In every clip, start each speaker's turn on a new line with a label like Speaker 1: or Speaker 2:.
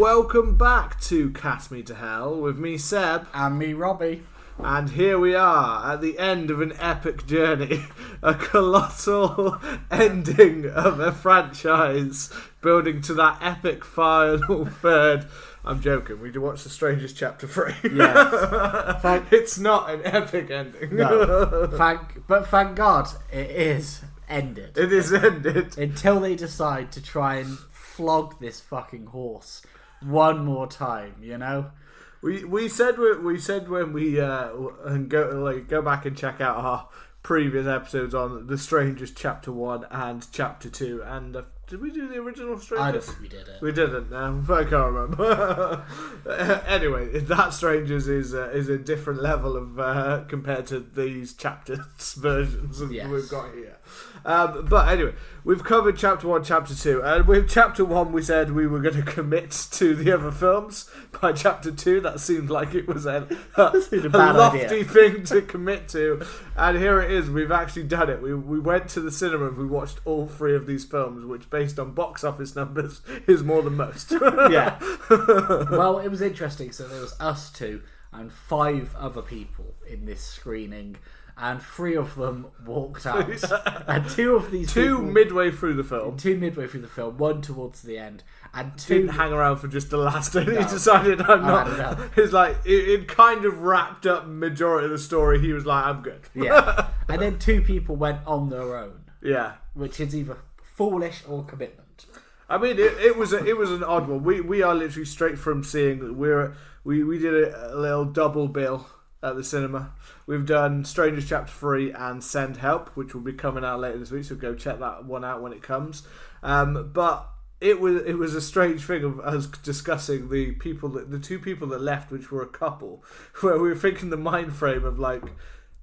Speaker 1: welcome back to Cast Me to Hell with me, Seb.
Speaker 2: And me, Robbie.
Speaker 1: And here we are at the end of an epic journey, a colossal ending of a franchise, building to that epic final third. I'm joking, we do watch The Strangers Chapter 3.
Speaker 2: Yes.
Speaker 1: It's not an epic ending.
Speaker 2: No. Thank God it is ended.
Speaker 1: It is ended.
Speaker 2: Until they decide to try and flog this fucking horse one more time, you know?
Speaker 1: We said when we and go back and check out our previous episodes on The Strangers Chapter 1 and Chapter 2, and did we do the original Strangers?
Speaker 2: I don't think we did it.
Speaker 1: We didn't. No, I can't remember. Anyway, that Strangers is a different level of compared to these chapters versions of we've got here. But anyway, we've covered Chapter 1, Chapter 2, and with Chapter 1 we said we were going to commit to the other films. By Chapter 2 that seemed like it was a lofty thing to commit to, and here it is, we've actually done it. We went to the cinema and we watched all three of these films, which based on box office numbers is more than most.
Speaker 2: Yeah. Well, it was interesting, so there was us two and 5 other people in this screening, and 3 of them walked out. And 2 of these people,
Speaker 1: midway through the film.
Speaker 2: 2 midway through the film, 1 towards the end, and 2
Speaker 1: didn't hang around for just the last. And he decided I'm not. It's like it kind of wrapped up majority of the story. He was like, I'm good.
Speaker 2: Yeah. And then 2 people went on their own.
Speaker 1: Yeah.
Speaker 2: Which is either foolish or commitment.
Speaker 1: I mean, it was an odd one. We are literally straight from seeing. We did a little double bill at the cinema. We've done Strangers Chapter 3 and Send Help, which will be coming out later this week, so go check that one out when it comes. But it was a strange thing of us discussing the 2 people that left, which were a couple, where we were thinking the mind frame of like,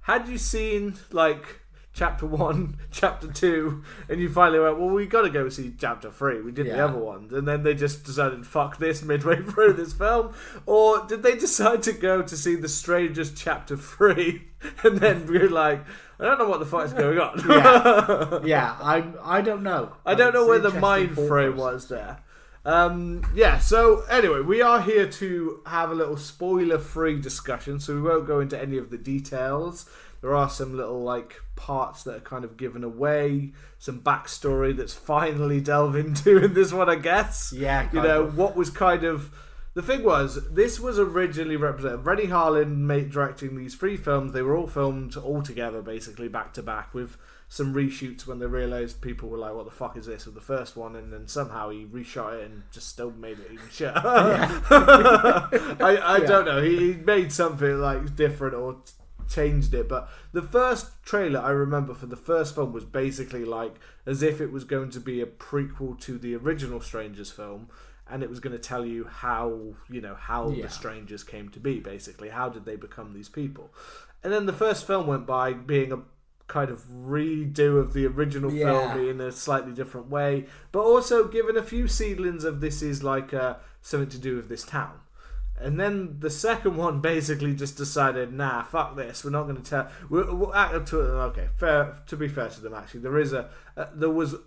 Speaker 1: had you seen like Chapter 1, Chapter 2, and you finally went, well, we got to go see Chapter 3. We did the other ones. And then they just decided, fuck this midway through this film. Or did they decide to go to see The Strangers Chapter 3 and then be like, I don't know what the fuck is going on.
Speaker 2: I don't know.
Speaker 1: I don't know where the mind frame was there. So anyway, we are here to have a little spoiler-free discussion, so we won't go into any of the details. There are some little like parts that are kind of given away, some backstory that's finally delved into in this one, I guess.
Speaker 2: Yeah,
Speaker 1: you know what was kind of the thing was this was originally represented. Rennie Harlin directing these 3 films. They were all filmed all together, basically back to back, with some reshoots when they realised people were like, "What the fuck is this?" with the first one, and then somehow he reshot it and just still made it even shit. I don't know. He made something like different or changed it, but the first trailer I remember for the first film was basically like as if it was going to be a prequel to the original Strangers film, and it was going to tell you how the Strangers came to be, basically how did they become these people. And then the first film went by being a kind of redo of the original film in a slightly different way, but also given a few seedlings of this is like something to do with this town. And then the second one basically just decided, nah, fuck this. We're not going to tell. To be fair to them, actually, there was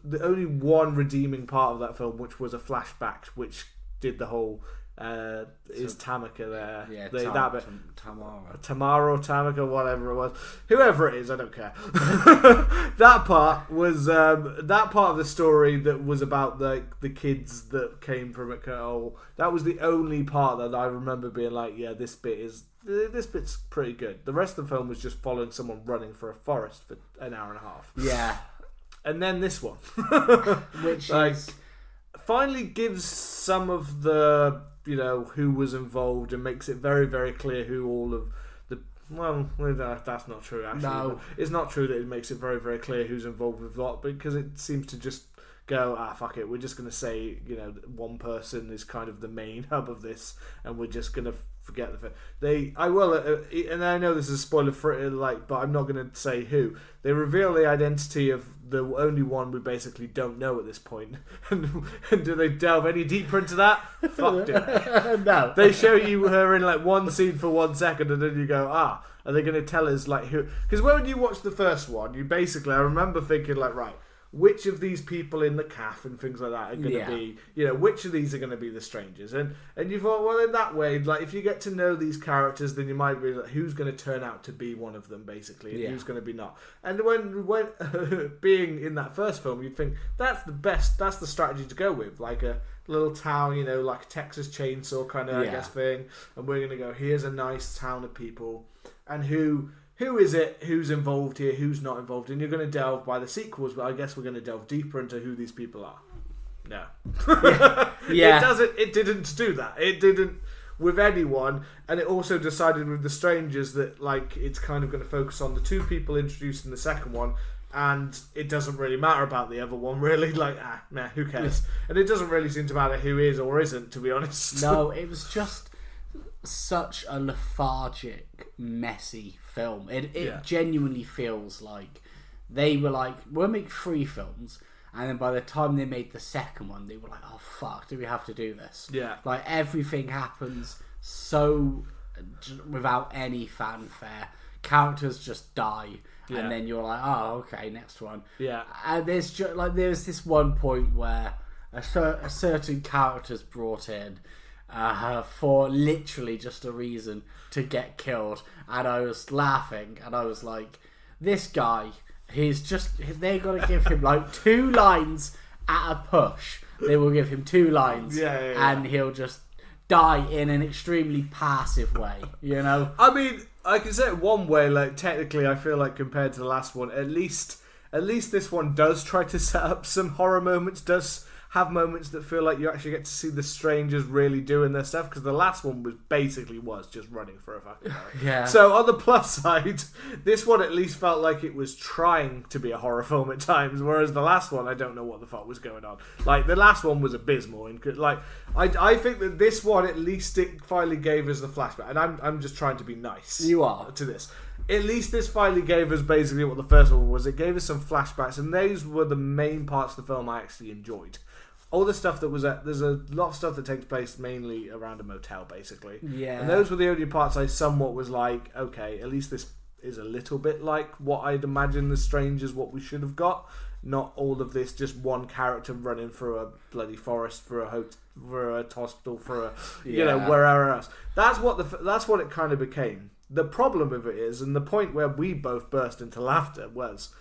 Speaker 1: the only one redeeming part of that film, which was a flashback, which did the whole. Is Tamika there?
Speaker 2: Yeah,
Speaker 1: Tamara or Tamika, whatever it was, whoever it is, I don't care. That part was that part of the story that was about the kids that came from it. That was the only part that I remember being like, yeah, this bit's pretty good. The rest of the film was just following someone running for a forest for an hour and a half.
Speaker 2: Yeah,
Speaker 1: and then this one,
Speaker 2: which
Speaker 1: finally gives some of the who was involved and makes it very, very clear who all of the... Well, that's not true, actually. No. It's not true that it makes it very, very clear who's involved with what, because it seems to just go, fuck it, we're just going to say, one person is kind of the main hub of this, and we're just going to forget and I know this is a spoiler for it, but I'm not going to say who. They reveal the identity of the only one we basically don't know at this point. And do they delve any deeper into that? Fuck it.
Speaker 2: No.
Speaker 1: They show you her in like one scene for 1 second, and then you go, are they going to tell us like who? Because when you watch the first one, you basically, I remember thinking like, right, which of these people in the calf and things like that are going to be, which of these are going to be the strangers. And you thought, well, in that way, like, if you get to know these characters, then you might be like, who's going to turn out to be one of them, basically, and who's going to be not. And when being in that first film, you'd think, that's the strategy to go with, like a little town, like a Texas Chainsaw kind of, I guess, thing. And we're going to go, here's a nice town of people. And who is it? Who's involved here? Who's not involved? And you're going to delve by the sequels, but I guess we're going to delve deeper into who these people are. No. It didn't do that. It didn't with anyone. And it also decided with The Strangers that, like, it's kind of going to focus on the two people introduced in the second one. And it doesn't really matter about the other one, really. Like, who cares? And it doesn't really seem to matter who is or isn't, to be honest.
Speaker 2: No, it was just such a lethargic, messy film. It genuinely feels like they were like, we'll make 3 films, and then by the time they made the second one, they were like, oh fuck, do we have to do this?
Speaker 1: Yeah.
Speaker 2: Like, everything happens so without any fanfare. Characters just die, and then you're like, oh, okay, next one.
Speaker 1: Yeah.
Speaker 2: And there's this one point where a certain character's brought in for literally just a reason to get killed, and I was laughing, and I was like, this guy, they're gonna give him like 2 lines at a push. They will give him 2 lines, and he'll just die in an extremely passive way,
Speaker 1: I mean, I can say it one way, like, technically I feel like compared to the last one, at least this one does try to set up some horror moments, does have moments that feel like you actually get to see the strangers really doing their stuff, because the last one was just running for a fucking hour.
Speaker 2: Yeah.
Speaker 1: So on the plus side, this one at least felt like it was trying to be a horror film at times, whereas the last one, I don't know what the fuck was going on. Like, the last one was abysmal, and like, I think that this one, at least it finally gave us the flashback, and I'm just trying to be nice.
Speaker 2: You are.
Speaker 1: To this. At least this finally gave us basically what the first one was. It gave us some flashbacks, and those were the main parts of the film I actually enjoyed. All the stuff that was there's a lot of stuff that takes place mainly around a motel, basically.
Speaker 2: Yeah.
Speaker 1: And those were the only parts I somewhat was like, okay, at least this is a little bit like what I'd imagine The Strangers, what we should have got. Not all of this, just one character running through a bloody forest, for a hospital, for a wherever else. That's what it kind of became. The problem with it is, and the point where we both burst into laughter was,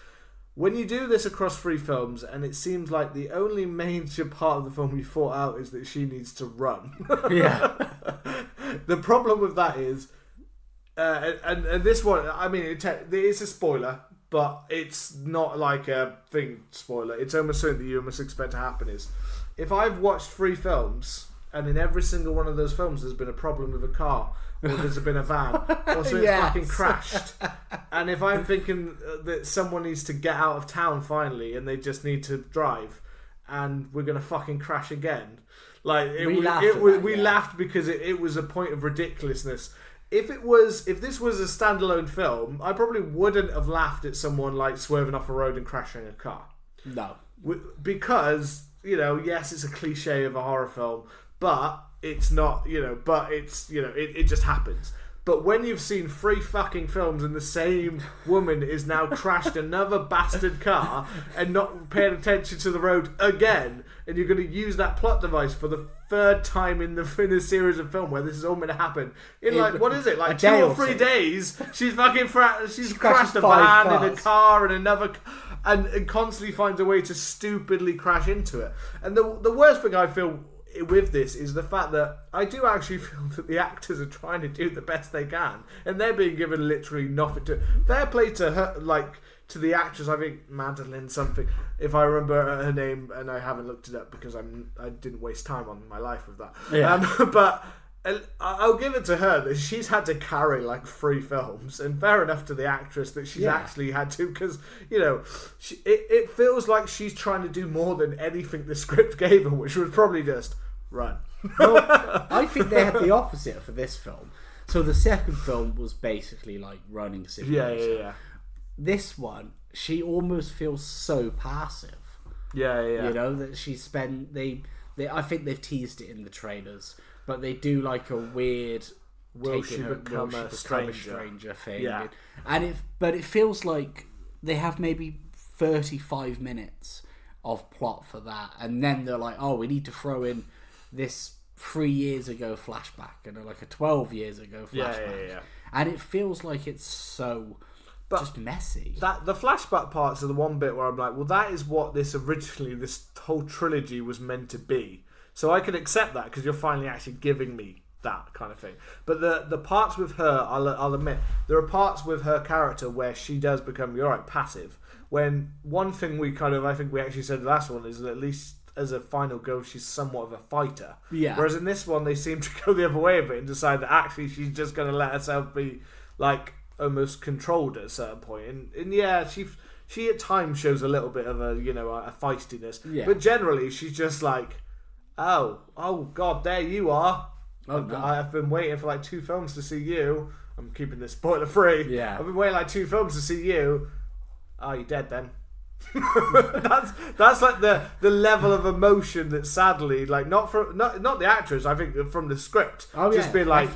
Speaker 1: when you do this across 3 films, and it seems like the only major part of the film you thought out is that she needs to run.
Speaker 2: Yeah.
Speaker 1: The problem with that is, and this one, I mean, it is a spoiler, but it's not like a thing spoiler. It's almost something that you almost expect to happen is, if I've watched 3 films, and in every single one of those films there's been a problem with a car, or there's been a van, or something fucking crashed. And if I'm thinking that someone needs to get out of town finally, and they just need to drive, and we're gonna fucking crash again, like we laughed because it was a point of ridiculousness. If this was a standalone film, I probably wouldn't have laughed at someone like swerving off a road and crashing a car.
Speaker 2: No,
Speaker 1: because yes, it's a cliche of a horror film, but it's not, but it's, it just happens. But when you've seen 3 fucking films and the same woman is now crashed another bastard car and not paying attention to the road again, and you're going to use that plot device for the 3rd time in the series of film where this is all going to happen in what is it, like 2 or 3 days? She's fucking she's crashed a van in a car and another, and constantly finds a way to stupidly crash into it. And the worst thing I feel with this is the fact that I do actually feel that the actors are trying to do the best they can, and they're being given literally nothing to. Fair play to her, like, to the actress. I think Madeline something, if I remember her name, and I haven't looked it up because I didn't waste time on my life with that. Yeah. But I'll give it to her that she's had to carry like 3 films, and fair enough to the actress that she's actually had to, because it feels like she's trying to do more than anything the script gave her, which was probably just run.
Speaker 2: Well, I think they had the opposite for this film. So the second film was basically like running simulation.
Speaker 1: Yeah.
Speaker 2: This one, she almost feels so passive.
Speaker 1: Yeah.
Speaker 2: That she spent I think they've teased it in the trailers, but they do like a weird
Speaker 1: will she become a stranger
Speaker 2: thing.
Speaker 1: Yeah.
Speaker 2: But it feels like they have maybe 35 minutes of plot for that, and then they're like, oh, we need to throw in this 3 years ago flashback and like a 12 years ago flashback.
Speaker 1: Yeah.
Speaker 2: And it feels like it's so just messy.
Speaker 1: That the flashback parts are the one bit where I'm like, well, that is what this whole trilogy was meant to be. So I can accept that because you're finally actually giving me that kind of thing. But the parts with her, I'll admit, there are parts with her character where she does become, you're right, passive. When one thing I think we actually said the last one is that at least as a final goal, she's somewhat of a fighter.
Speaker 2: Yeah.
Speaker 1: Whereas in this one, they seem to go the other way of it and decide that actually she's just going to let herself be like almost controlled at a certain point. And yeah, she at times shows a little bit of a feistiness.
Speaker 2: Yeah.
Speaker 1: But generally, she's just like, oh God, there you are.
Speaker 2: Oh, no.
Speaker 1: I've been waiting for like 2 films to see you. I'm keeping this spoiler free.
Speaker 2: Yeah.
Speaker 1: I've been waiting like 2 films to see you. Oh, you're dead then. that's like the level of emotion that sadly, like not the actress, I think from the script, just being like,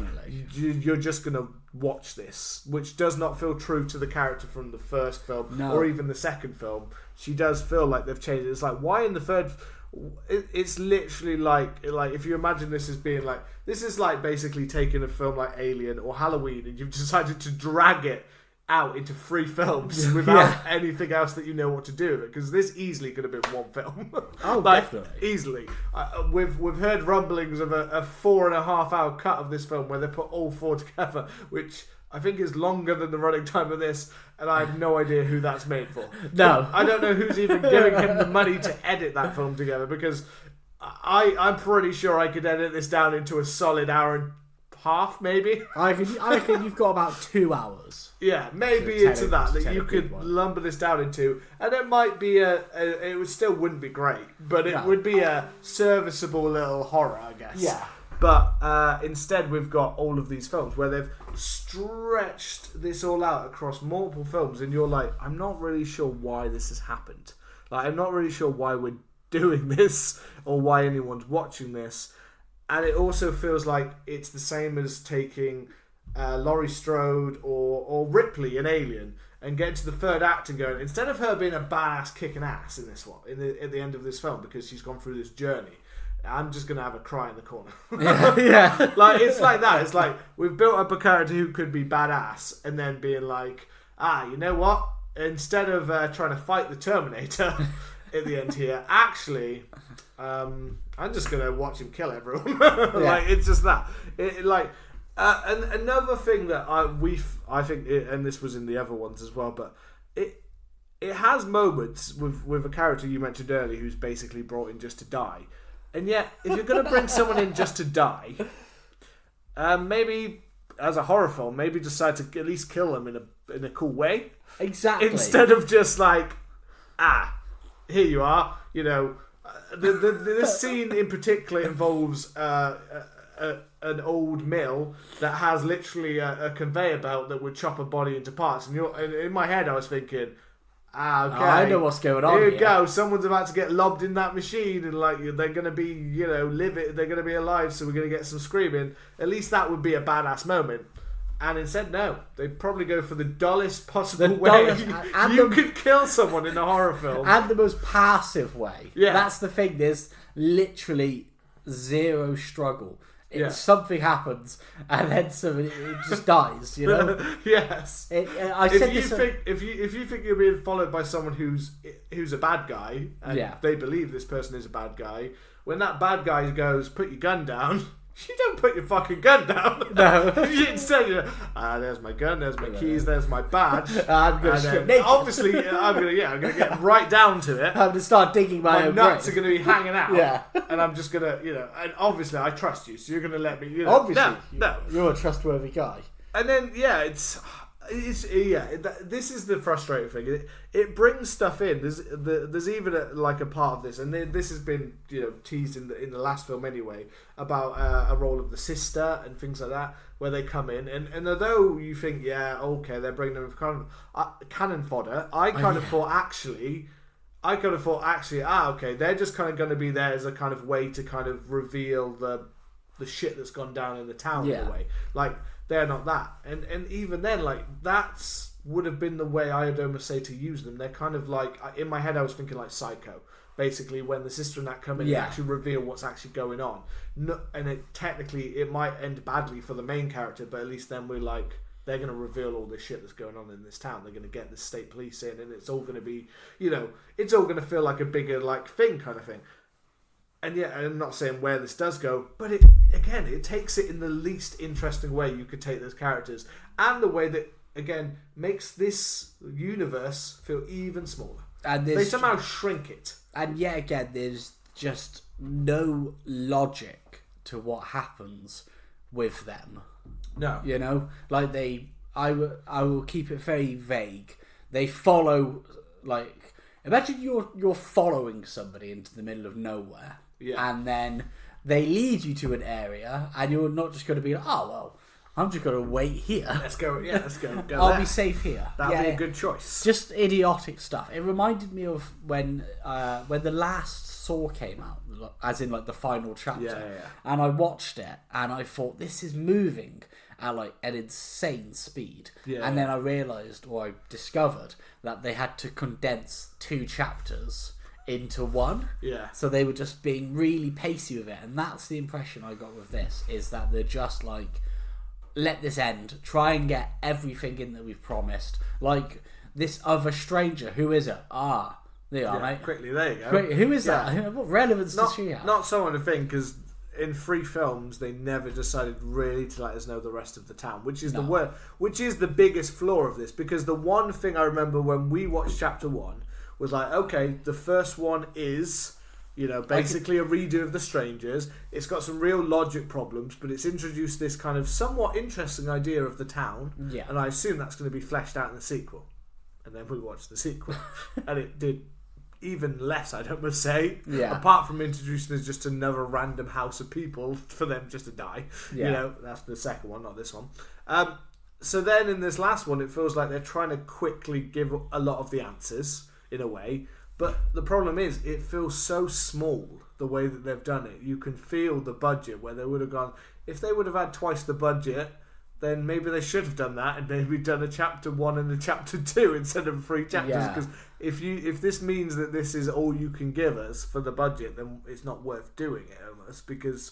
Speaker 1: you're just gonna watch this, which does not feel true to the character from the first film or even the second film. She does feel like they've changed it. It's like, why in the third? It's literally like if you imagine this as being like, this is like basically taking a film like Alien or Halloween and you've decided to drag it out into 3 films without anything else that you know what to do with it, because this easily could have been 1 film.
Speaker 2: Definitely.
Speaker 1: Easily. We've heard rumblings of a 4.5 hour cut of this film where they put all 4 together, which I think is longer than the running time of this, and I have no idea who that's made for.
Speaker 2: No.
Speaker 1: I don't know who's even giving him the money to edit that film together, because I'm pretty sure I could edit this down into a solid hour and half, maybe.
Speaker 2: I reckon you've got about 2 hours.
Speaker 1: Yeah, maybe into that you could lumber this down into, and it might be it would still wouldn't be great, but it would be a serviceable little horror, I guess.
Speaker 2: Yeah.
Speaker 1: But instead we've got all of these films where they've stretched this all out across multiple films, and you're like, I'm not really sure why this has happened. Like, I'm not really sure why we're doing this or why anyone's watching this. And it also feels like it's the same as taking Laurie Strode or Ripley in Alien and getting to the third act and going, instead of her being a badass kicking ass in this one, at the end of this film, because she's gone through this journey, I'm just going to have a cry in the corner.
Speaker 2: Yeah.
Speaker 1: Like, it's like that. It's like, we've built up a character who could be badass and then being like, you know what? Instead of trying to fight the Terminator at the end here, actually, I'm just going to watch him kill everyone. Like, it's just that. And another thing that I think, and this was in the other ones as well, but it has moments with a character you mentioned earlier who's basically brought in just to die. And yet, if you're going to bring someone in just to die, maybe as a horror film, maybe decide to at least kill them in a cool way.
Speaker 2: Exactly.
Speaker 1: Instead of just like, here you are. You know, this scene in particular involves an old mill that has literally a conveyor belt that would chop a body into parts. And in my head, I was thinking, okay,
Speaker 2: I know what's going on.
Speaker 1: Here you go. Someone's about to get lobbed in that machine, and like they're going to be, they're going to be alive. So we're going to get some screaming. At least that would be a badass moment. And instead, no, they probably go for the dullest possible way you could kill someone in a horror film,
Speaker 2: and the most passive way.
Speaker 1: Yeah,
Speaker 2: that's the thing. There's literally zero struggle. Something happens, and then it just dies. You know.
Speaker 1: Yes.
Speaker 2: If
Speaker 1: you think you're being followed by someone who's a bad guy, and they believe this person is a bad guy, when that bad guy goes, "Put your gun down." You don't put your fucking gun down.
Speaker 2: No.
Speaker 1: Instead, there's my gun, there's my keys, there's my badge.
Speaker 2: I'm going to strip naked.
Speaker 1: Obviously, I'm going to get right down to it.
Speaker 2: I'm going to start digging my own
Speaker 1: nuts
Speaker 2: grave.
Speaker 1: are going to be hanging out.
Speaker 2: Yeah.
Speaker 1: And I'm just going to, and obviously I trust you, so you're going to let me,
Speaker 2: Obviously.
Speaker 1: No.
Speaker 2: You're a trustworthy guy.
Speaker 1: And then, this is the frustrating thing. It brings stuff in. There's even a part of this, and this has been teased in the last film anyway, about a role of the sister and things like that, where they come in, and although you think they're bringing them with cannon fodder, I kind of thought actually, they're just kind of going to be there as a kind of way to kind of reveal the shit that's gone down in the town in a way, like. They're not that, and even then, like that's would have been the way I would almost say to use them. They're kind of like, in my head I was thinking like Psycho. Basically, when the sister and that come in, they actually reveal what's actually going on. No, and technically, it might end badly for the main character, but at least then we're like, they're going to reveal all this shit that's going on in this town. They're going to get the state police in, and it's all going to be, it's all going to feel like a bigger like thing kind of thing. And yeah, I'm not saying where this does go, but it takes it in the least interesting way you could take those characters, and the way that again makes this universe feel even smaller. And they somehow shrink it.
Speaker 2: And yet again, there's just no logic to what happens with them.
Speaker 1: No.
Speaker 2: Like I will keep it very vague. They follow, like, imagine you're following somebody into the middle of nowhere.
Speaker 1: Yeah.
Speaker 2: And then they lead you to an area, and you're not just going to be like, oh, well, I'm just going to wait here.
Speaker 1: Let's go. Yeah, let's go.
Speaker 2: I'll be safe here.
Speaker 1: That'd be a good choice.
Speaker 2: Just idiotic stuff. It reminded me of when the last Saw came out, as in like the final chapter.
Speaker 1: Yeah.
Speaker 2: And I watched it, and I thought, this is moving at like an insane speed.
Speaker 1: Yeah.
Speaker 2: And then I realised, or I discovered, that they had to condense 2 chapters into one.
Speaker 1: Yeah.
Speaker 2: So they were just being really pacey with it, and that's the impression I got with this, is that they're just like, let this end. Try and get everything in that we've promised. Like this other stranger. Who is it? There you are, mate.
Speaker 1: Quickly, there you go.
Speaker 2: Quick, who is that? What relevance does she have?
Speaker 1: Not someone to think, because in 3 films they never decided really to let us know the rest of the town, which is the biggest flaw of this. Because the one thing I remember when we watched chapter 1 was like, okay, the first one is, basically a redo of The Strangers. It's got some real logic problems, but it's introduced this kind of somewhat interesting idea of the town.
Speaker 2: Yeah.
Speaker 1: And I assume that's going to be fleshed out in the sequel. And then we watched the sequel. And it did even less, I'd almost say.
Speaker 2: Yeah.
Speaker 1: Apart from introducing us just another random house of people for them just to die.
Speaker 2: Yeah.
Speaker 1: That's the second one, not this one. So then in this last one, it feels like they're trying to quickly give a lot of the answers, in a way. But the problem is, it feels so small, the way that they've done it. You can feel the budget, where they would have gone, if they would have had twice the budget, then maybe they should have done that, and maybe done a chapter 1 and a chapter 2 instead of 3 chapters. Because if this means that this is all you can give us for the budget, then it's not worth doing it almost. Because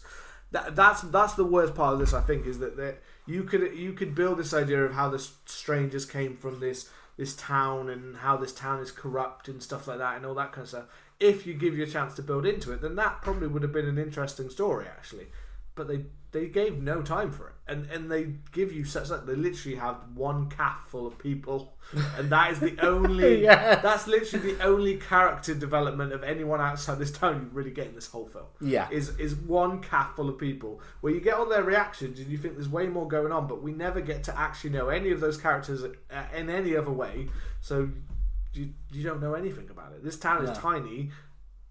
Speaker 1: that's the worst part of this, I think, is that you could build this idea of how the strangers came from this town, and how this town is corrupt and stuff like that, and all that kind of stuff. If you give you a chance to build into it, then that probably would have been an interesting story, actually. But they gave no time for it, and they give you such that they literally have one calf full of people, and that is the only that's literally the only character development of anyone outside this town you really get in this whole film.
Speaker 2: Yeah,
Speaker 1: is one calf full of people where you get all their reactions and you think there's way more going on, but we never get to actually know any of those characters in any other way. So you don't know anything about it. This town is tiny,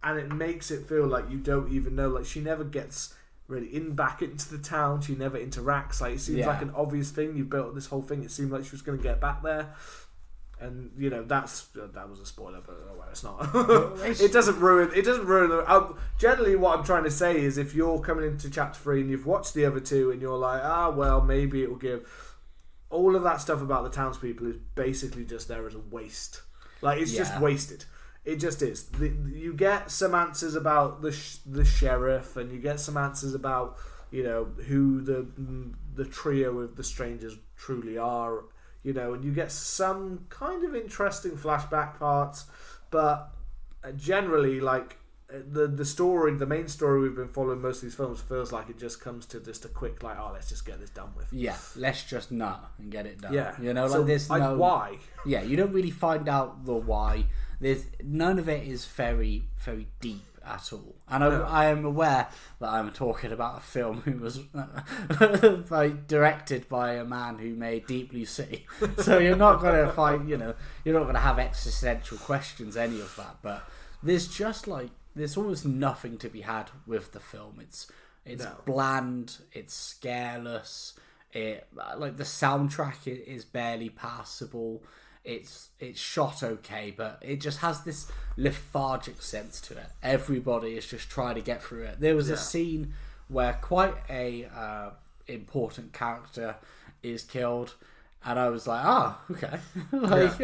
Speaker 1: and it makes it feel like you don't even know. Like, she never gets really back into the town. She never interacts. Like, it seems like an obvious thing. You built this whole thing. It seemed like she was going to get back there, and that was a spoiler, but oh well, it's not. It doesn't ruin. Generally, what I'm trying to say is, if you're coming into chapter 3 and you've watched the other 2 and you're like, well, maybe it will give, all of that stuff about the townspeople is basically just there as a waste. Like, it's just wasted. It just is. You get some answers about the sheriff, and you get some answers about who the trio of the strangers truly are, and you get some kind of interesting flashback parts, but generally, like, the story, the main story we've been following most of these films, feels like it just comes to just a quick, like, let's just get this done with.
Speaker 2: Yeah, let's just nut and get it done.
Speaker 1: Yeah,
Speaker 2: like, there's no
Speaker 1: why.
Speaker 2: Yeah, you don't really find out the why. There's none of it is very, very deep at all. And I am aware that I'm talking about a film who was directed by a man who made Deep Blue Sea. So you're not going to find, you're not going to have existential questions, any of that. But there's just there's almost nothing to be had with the film. It's bland. It's scareless. The soundtrack is barely passable. It's shot okay, but it just has this lethargic sense to it. Everybody is just trying to get through it. There was a scene where quite a important character is killed, And I was like, oh, okay. Like,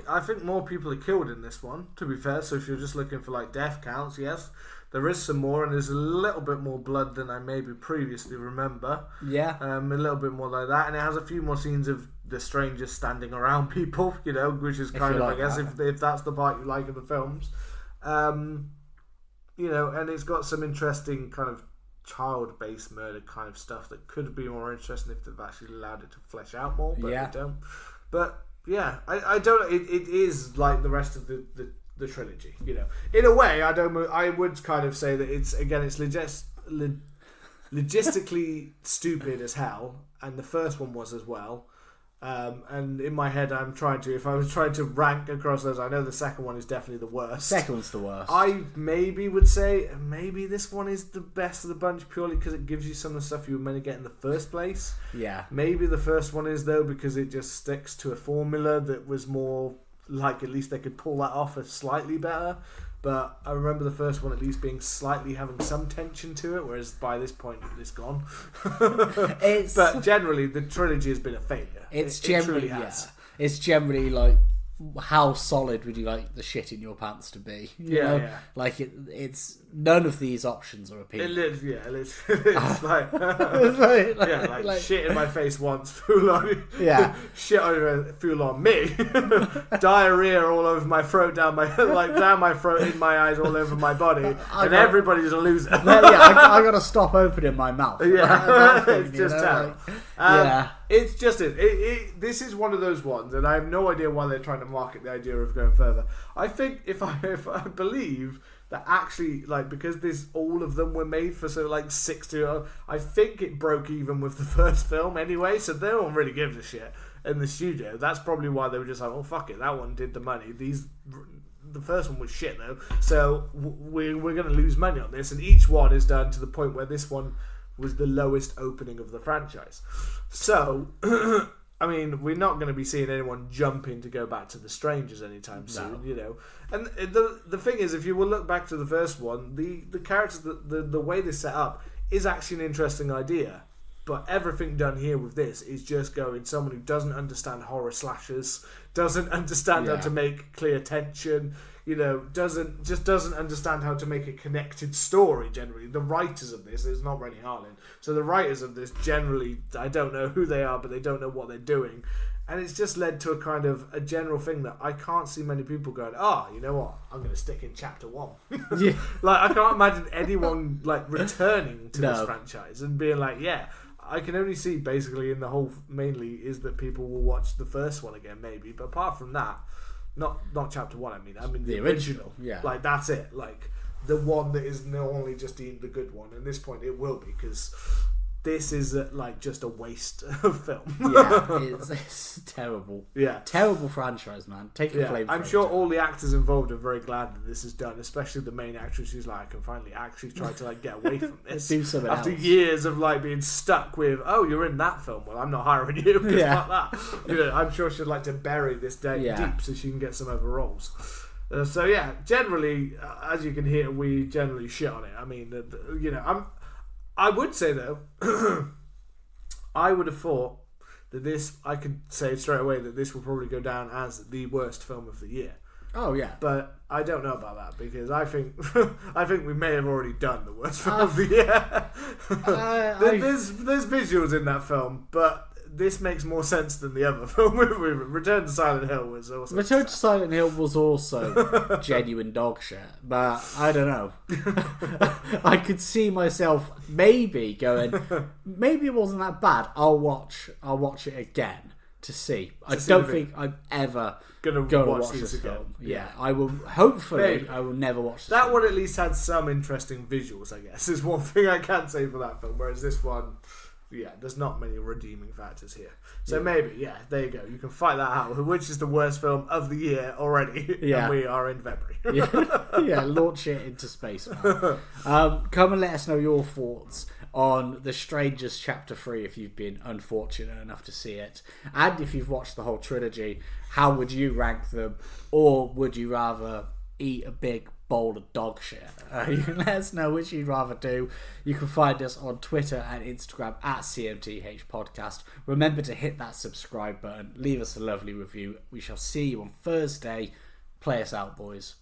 Speaker 1: I think more people are killed in this one, to be fair. So if you're just looking for like death counts, yes, there is some more, and there's a little bit more blood than I maybe previously remember.
Speaker 2: Yeah.
Speaker 1: A little bit more like that, and it has a few more scenes of the strangers standing around people, you know, which is kind of, like, I guess, if that's the part you like of the films. You know, and it's got some interesting kind of child-based murder kind of stuff that could be more interesting if they've actually allowed it to flesh out more, but they don't. But yeah, I don't. It is like the rest of the trilogy, you know. In a way, I would kind of say that it's logistically stupid as hell, and the first one was as well. And in my head, if I was trying to rank across those, I know the second one is definitely the worst.
Speaker 2: Second one's the worst.
Speaker 1: I maybe would say maybe this one is the best of the bunch purely because it gives you some of the stuff you were meant to get in the first place.
Speaker 2: Yeah.
Speaker 1: Maybe the first one is, though, because it just sticks to a formula that was more like, at least they could pull that off as slightly better. But I remember the first one at least being slightly having some tension to it, whereas by this point it's gone. But generally, the trilogy has been a failure.
Speaker 2: It
Speaker 1: truly has.
Speaker 2: It's generally like, how solid would you like the shit in your pants to be? You know?
Speaker 1: Yeah.
Speaker 2: Like it's none of these options are appealing.
Speaker 1: It's like shit in my face once, full on.
Speaker 2: Yeah.
Speaker 1: Shit over, full on me. Diarrhea all over my throat, down my throat, in my eyes, all over my body, and everybody's a loser.
Speaker 2: I got to stop opening my mouth.
Speaker 1: Yeah, it's just terrible.
Speaker 2: Yeah.
Speaker 1: It's just this is one of those ones, and I have no idea why they're trying to market the idea of going further. I think if I believe that actually, like, because all of them were made for 60, I think it broke even with the first film anyway, so no one really gives a shit in the studio. That's probably why they were just like, oh fuck it, that one did the money. The first one was shit though, so we're going to lose money on this, and each one is done to the point where this one was the lowest opening of the franchise. So, I mean, we're not going to be seeing anyone jumping to go back to The Strangers anytime soon, you know. And the thing is, if you will look back to the first one, the characters, the way they're set up is actually an interesting idea. But everything done here with this is just going someone who doesn't understand horror slashers, doesn't understand how to make clear tension, you know, doesn't understand how to make a connected story generally. The writers of this, it's not Rennie Harlin, so the writers of this generally, I don't know who they are, but they don't know what they're doing. And it's just led to a kind of a general thing that I can't see many people going, you know what, I'm going to stick in chapter 1.
Speaker 2: Yeah.
Speaker 1: Like, I can't imagine anyone like returning to this franchise and being like, yeah. I can only see basically in the whole mainly is that people will watch the first one again maybe, but apart from that, not chapter 1. I mean the original.
Speaker 2: Yeah, like
Speaker 1: that's it. Like the one that is not only just deemed the good one. At this point, it will be, because this is like just a waste of film.
Speaker 2: Yeah, it's terrible.
Speaker 1: Yeah,
Speaker 2: terrible franchise, man. Take a flame.
Speaker 1: I'm sure all the actors involved are very glad that this is done, especially the main actress who's like, I can finally actually try to like get away from this
Speaker 2: do something
Speaker 1: after
Speaker 2: else.
Speaker 1: years of like being stuck with, oh, you're in that film. Well, I'm not hiring you because fuck that. You know, I'm sure she'd like to bury this deep so she can get some other roles. So yeah, generally, as you can hear, we generally shit on it. I mean, you know, I would say though, I would have thought that this, I could say straight away that this will probably go down as the worst film of the year.
Speaker 2: Oh yeah,
Speaker 1: but I don't know about that, because I think we may have already done the worst film of the year. There's visuals in that film, but this makes more sense than the other film. Return to Silent Hill was also...
Speaker 2: Return to Silent Hill was also genuine dog shit, but I don't know. I could see myself maybe going, maybe it wasn't that bad. I'll watch it again to see. I don't think I'm ever going to watch this film. Yeah, I will. Hopefully, maybe. I will never watch this
Speaker 1: that
Speaker 2: film.
Speaker 1: one. At least had some interesting visuals, I guess, is one thing I can say for that film. Whereas this one, there's not many redeeming factors here. So maybe, there you go. You can fight that out. Which is the worst film of the year already?
Speaker 2: Yeah,
Speaker 1: and we are in February.
Speaker 2: Launch it into space, man. Come and let us know your thoughts on The Strangers Chapter 3 if you've been unfortunate enough to see it, and if you've watched the whole trilogy, how would you rank them, or would you rather eat a big bowl of dog shit. You can let us know which you'd rather do. You can find us on Twitter and Instagram at CMTH Podcast. Remember to hit that subscribe button. Leave us a lovely review. We shall see you on Thursday. Play us out, boys.